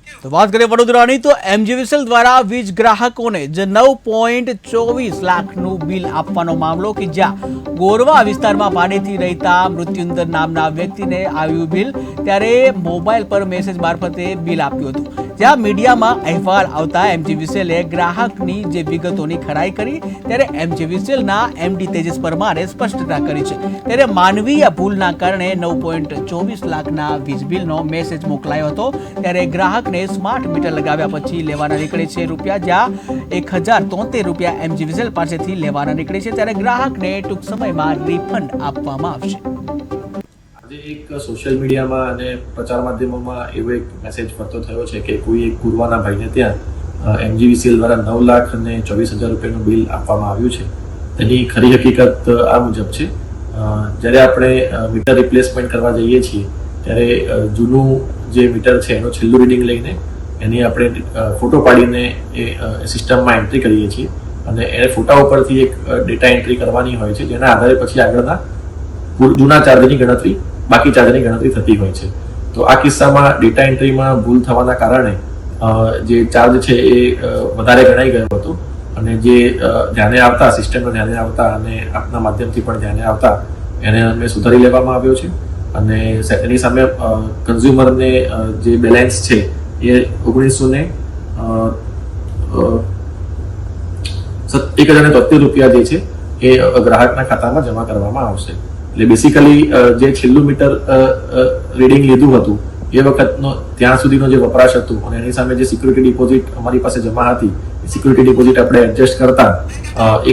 તો વાત કરીએ વડોદરાની તો એમજીવીસીએલ દ્વારા વીજ ગ્રાહકોને જે 9.24 લાખનું બિલ આપવાનો મામલો કે જ્યાં ગોરવા વિસ્તારમાં ભાડેથી રહેતા મૃત્યુંજય નામના વ્યક્તિને આવ્યું બિલ, ત્યારે મોબાઈલ પર મેસેજ મારફતે બિલ આપ્યું હતું, જ્યાં મીડિયામાં અહેવાલ આવતા એમજીવીસીએલે ગ્રાહકની જે વિગતોની ખરાઈ કરી, ત્યારે એમજીવીસીએલના એમડી તેજસ પરમારે સ્પષ્ટતા કરી છે। ત્યારે માનવીય ભૂલના કારણે 9.24 લાખના વીજ બિલનો મેસેજ મોકલાયો હતો, ત્યારે ગ્રાહકને સ્માર્ટ મીટર લગાવ્યા પછી લેવાના નીકળે છે રૂપિયા, જ્યાં 1073 રૂપિયા એમજીવીસીએલ પાસેથી લેવાના નીકળે છે, ત્યારે ગ્રાહકને ટૂંક સમયમાં રિફંડ આપવામાં આવશે। આજે એક સોશિયલ મીડિયામાં અને પ્રચાર માધ્યમોમાં એવો એક મેસેજ ફરતો થયો છે કે કોઈ એક ગુરવાના ભાઈને ત્યાં એમજીવીસીએલ દ્વારા 9,24,000 રૂપિયાનું બિલ આપવામાં આવ્યું છે। તેની ખરી હકીકત આ મુજબ છે, જ્યારે આપણે મીટર રિપ્લેસમેન્ટ કરવા જઈએ છીએ ત્યારે જૂનું જે મીટર છે એનું છેલ્લું રીડિંગ લઈને એની આપણે ફોટો પાડીને એ સિસ્ટમમાં એન્ટ્રી કરીએ છીએ અને એ ફોટા ઉપરથી એક ડેટા એન્ટ્રી કરવાની હોય છે, જેના આધારે પછી આગળના જૂના ચાર્જની ગણતરી, બાકી ચાર્જની ગણતરી થતી હોય છે। તો આ કિસ્સામાં ડેટા એન્ટ્રીમાં ભૂલ થવાના કારણે જે ચાર્જ છે એ વધારે ગણાઈ ગયો હતો અને જે ધ્યાને આવતા, સિસ્ટમમાં ધ્યાને આવતા અને આપના માધ્યમથી પણ ધ્યાને આવતા એને અમે સુધારી લેવામાં આવ્યો છે અને એની સામે કન્ઝ્યુમરને જે બેલેન્સ છે એ 1,073 રૂપિયા જે છે એ ગ્રાહકના ખાતામાં જમા કરવામાં આવશે। એટલે બેસિકલી જે છેલ્લું મીટર રીડિંગ લીધું હતું એ વખતનો ત્યાં સુધીનો જે વપરાશ હતું અને એની સામે જે સિક્યુરિટી ડિપોઝિટ અમારી પાસે જમા હતી, એ સિક્યુરિટી ડિપોઝિટ આપણે એડજસ્ટ કરતા એક